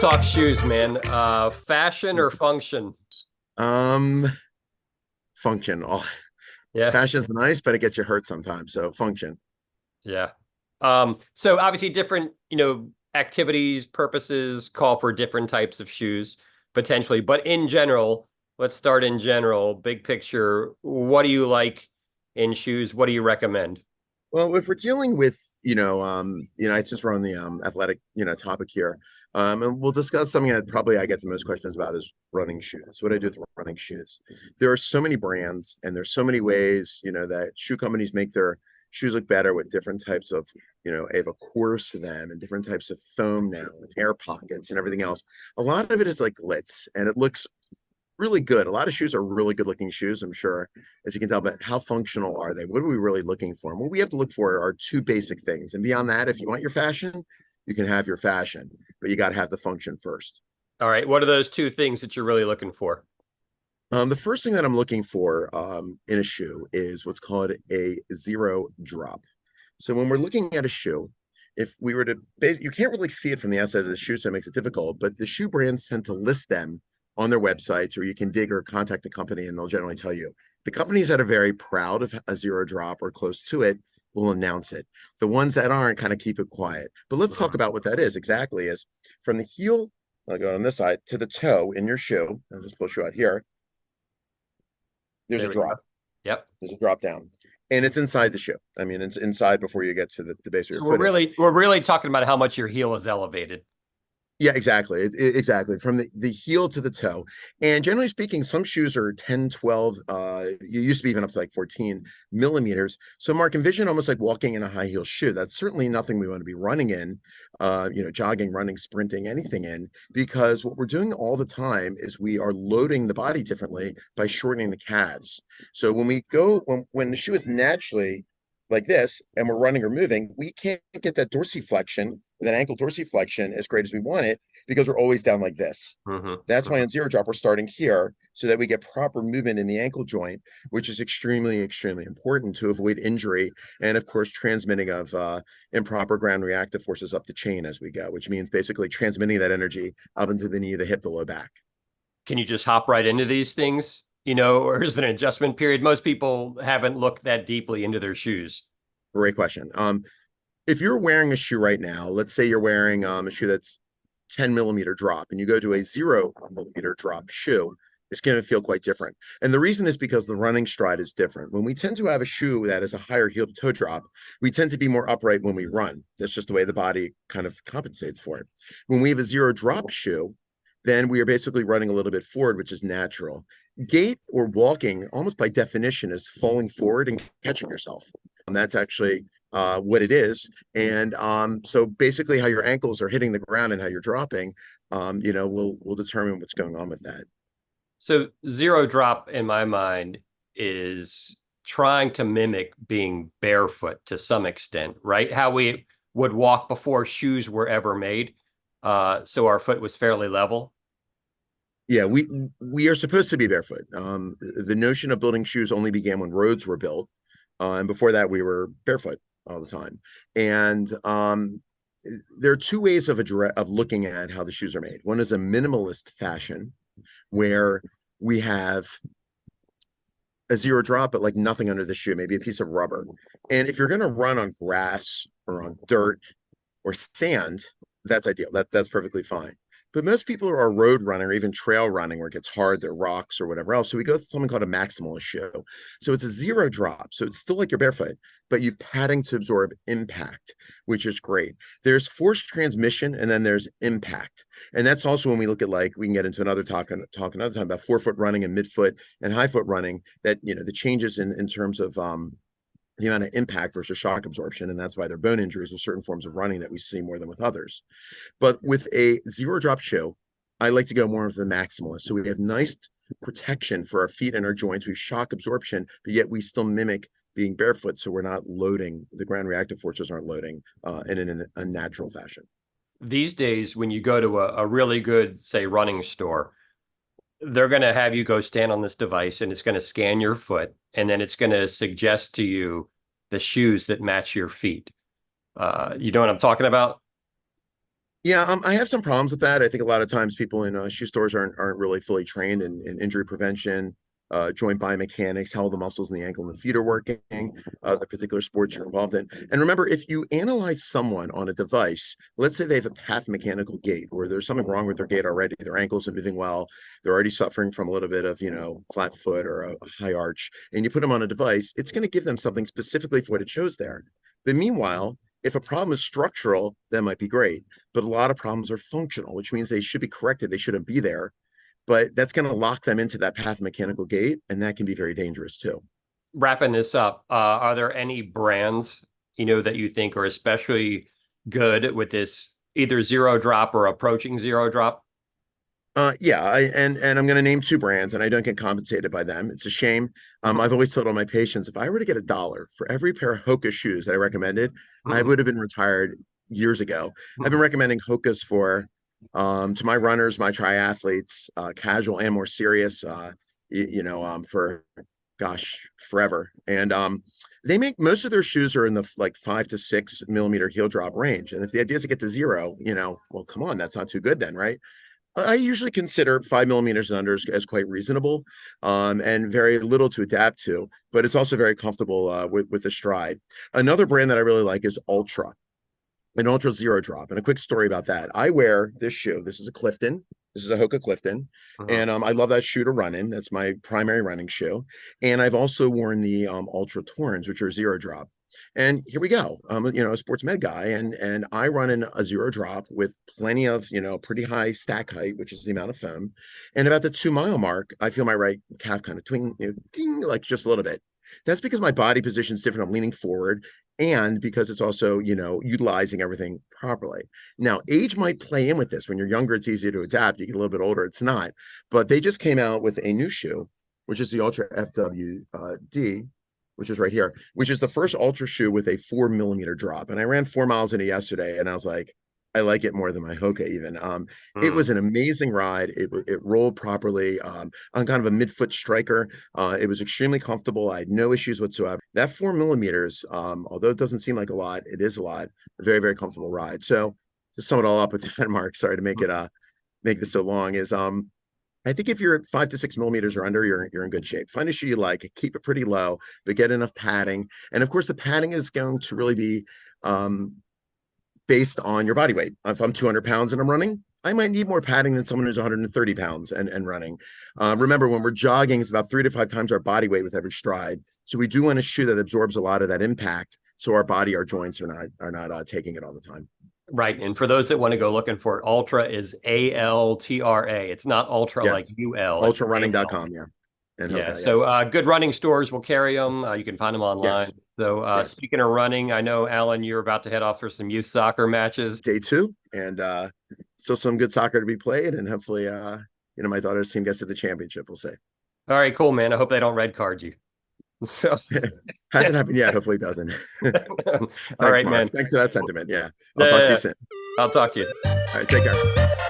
talk shoes, man. Fashion or function? Um, function. Oh, Yeah, fashion's nice, but it gets you hurt sometimes. So function. yeah. So obviously different, activities, purposes call for different types of shoes potentially. But in general, let's start in general, big picture. What do you like in shoes? What do you recommend? Well, if we're dealing with, since we're on the athletic, topic here, and we'll discuss something that probably I get the most questions about is running shoes. What do I do with running shoes? There are so many brands and there's so many ways, that shoe companies make their shoes look better with different types of, they have a course to them and different types of foam now and air pockets and everything else. A lot of it is like glitz and it looks really good. A lot of shoes are really good looking shoes, I'm sure, as you can tell, but how functional are they? What are we really looking for? And what we have to look for are two basic things. And beyond that, if you want your fashion, you can have your fashion, but you got to have the function first. All right, what are those two things that you're really looking for? The first thing that I'm looking for in a shoe is what's called a zero drop. So when we're looking at a shoe, if we were to you can't really see it from the outside of the shoe, so it makes it difficult, but the shoe brands tend to list them on their websites, or you can dig or contact the company and they'll generally tell you. The companies that are very proud of a zero drop or close to it will announce it. The ones that aren't kind of keep it quiet. But let's talk Mhm. about what that is exactly is from the heel, I'll go on this side, to the toe in your shoe. I'll just pull you out here. There's There a we go. drop. Yep. There's a drop down. And it's inside the shoe. I mean, it's inside before you get to the base of your So we're foot is. really we're really talking about how much your heel is elevated. Yeah, exactly. Exactly. From the heel to the toe. And generally speaking, some shoes are 10, 12, you used to be even up to like 14 millimeters. So Mark, envision almost like walking in a high heel shoe. That's certainly nothing we want to be running in, jogging, running, sprinting, anything in, because what we're doing all the time is we are loading the body differently by shortening the calves. So when the shoe is naturally like this and we're running or moving, we can't get that dorsiflexion, that ankle dorsiflexion as great as we want it because we're always down like this. Hmm. That's why Hmm. in zero drop, we're starting here so that we get proper movement in the ankle joint, which is extremely, extremely important to avoid injury. And of course, transmitting of improper ground reactive forces up the chain as we go, which means basically transmitting that energy up into the knee, the hip, the low back. Can you just hop right into these things? Or is there an adjustment period? Most people haven't looked that deeply into their shoes. Great question. If you're wearing a shoe right now, let's say you're wearing a shoe that's 10 millimeter drop and you go to a 0 millimeter drop shoe, it's going to feel quite different. And the reason is because the running stride is different. When we tend to have a shoe that is a higher heel to toe drop, we tend to be more upright when we run. That's just the way the body kind of compensates for it. When we have a zero drop shoe, then we are basically running a little bit forward, which is natural. Gait or walking, almost by definition, is falling forward and catching yourself. And that's actually what it is. And so basically, how your ankles are hitting the ground and how you're dropping, will determine what's going on with that. So zero drop in my mind is trying to mimic being barefoot to some extent, right? How we would walk before shoes were ever made. So our foot was fairly level. Yeah, we are supposed to be barefoot. The notion of building shoes only began when roads were built, and before that, we were barefoot all the time. And there are two ways of looking at how the shoes are made. One is a minimalist fashion, where we have a zero drop, but like nothing under the shoe, maybe a piece of rubber. And if you're going to run on grass or on dirt or sand, that's ideal. That's perfectly fine. But most people are road running or even trail running where it gets hard, there are rocks or whatever else. So we go with something called a maximalist shoe. So it's a zero drop. So it's still like you're barefoot, but you've padding to absorb impact, which is great. There's forced transmission and then there's impact. And that's also when we look at like we can get into another talk another time about forefoot running and midfoot and high foot running, that the changes in terms of the amount of impact versus shock absorption. And that's why there are bone injuries with certain forms of running that we see more than with others. But with a zero drop shoe, I like to go more of the maximalist. So we have nice protection for our feet and our joints. We have shock absorption, but yet we still mimic being barefoot. So we're not loading, the ground reactive forces aren't loading in a natural fashion. These days, when you go to a really good, say, running store, they're going to have you go stand on this device and it's going to scan your foot and then it's going to suggest to you the shoes that match your feet. You know what I'm talking about? Yeah, I have some problems with that. I think a lot of times people in shoe stores aren't really fully trained in injury prevention, joint biomechanics, how the muscles in the ankle and the feet are working, the particular sports you're involved in. And remember, if you analyze someone on a device, let's say they have a pathomechanical gait, or there's something wrong with their gait already, their ankles are moving well, they're already suffering from a little bit of, flat foot or a high arch, and you put them on a device, it's going to give them something specifically for what it shows there. But meanwhile, if a problem is structural, that might be great. But a lot of problems are functional, which means they should be corrected. They shouldn't be there. But that's going to lock them into that pathomechanical gait, and that can be very dangerous too. Wrapping this up, are there any brands, that you think are especially good with this either zero drop or approaching zero drop? Yeah, and I'm going to name two brands, and I don't get compensated by them. It's a shame. I've always told all my patients, if I were to get $1 for every pair of Hoka shoes that I recommended, I would have been retired years ago. I've been recommending Hokas for to my runners, my triathletes, casual and more serious, for gosh, forever. And they make most of their shoes are in the like 5 to 6 millimeter heel drop range. And if the idea is to get to zero, well, come on, that's not too good then, right? I usually consider 5 millimeters and under as quite reasonable, and very little to adapt to, but it's also very comfortable with the stride. Another brand that I really like is Ultra, an Ultra Zero Drop. And a quick story about that. I wear this shoe. This is a Clifton. This is a Hoka Clifton. Mhm. And I love that shoe to run in. That's my primary running shoe. And I've also worn the Ultra Torns, which are zero drop. And here we go. I'm a sports med guy, and I run in a zero drop with plenty of pretty high stack height, which is the amount of foam. And about the 2 mile mark, I feel my right calf kind of twing, ding, like just a little bit. That's because my body position is different. I'm leaning forward, and because it's also utilizing everything properly. Now, age might play in with this. When you're younger, it's easier to adapt. You get a little bit older, it's not. But they just came out with a new shoe, which is the Ultra FWD, which is right here, which is the first Ultra shoe with a 4 millimeter drop. And I ran 4 miles in it yesterday, and I was like, I like it more than my Hoka even. It Mm. was an amazing ride. It rolled properly. On kind of a midfoot striker. It was extremely comfortable. I had no issues whatsoever. That 4 millimeters, although it doesn't seem like a lot, it is a lot. A very, very comfortable ride. So to sum it all up with that, Mark, sorry to make this so long, is I think if you're at 5 to 6 millimeters or under, you're in good shape. Find a shoe you like, keep it pretty low, but get enough padding. And of course, the padding is going to really be um, based on your body weight. If I'm 200 pounds and I'm running, I might need more padding than someone who's 130 pounds and running. Remember, when we're jogging, it's about 3 to 5 times our body weight with every stride. So we do want a shoe that absorbs a lot of that impact, so our joints are not taking it all the time. Right. And for those that want to go looking for it, Ultra is ALTRA. It's not Ultra like Yes, UL, it's AL. ultrarunning.com. Yeah, and Yeah. Hoka. Yeah. So good running stores will carry them. You can find them online. Yes. So Yes. speaking of running, I know, Alan, you're about to head off for some youth soccer matches. Day two, and still some good soccer to be played, and hopefully, my daughter's team gets to the championship. We'll say. All right, cool, man. I hope they don't red card you. So, Hasn't happened yet. Hopefully, it doesn't. all Thanks, right, Mark. man. Thanks for that sentiment. Yeah, I'll talk to you soon. I'll talk to you. All right, take care.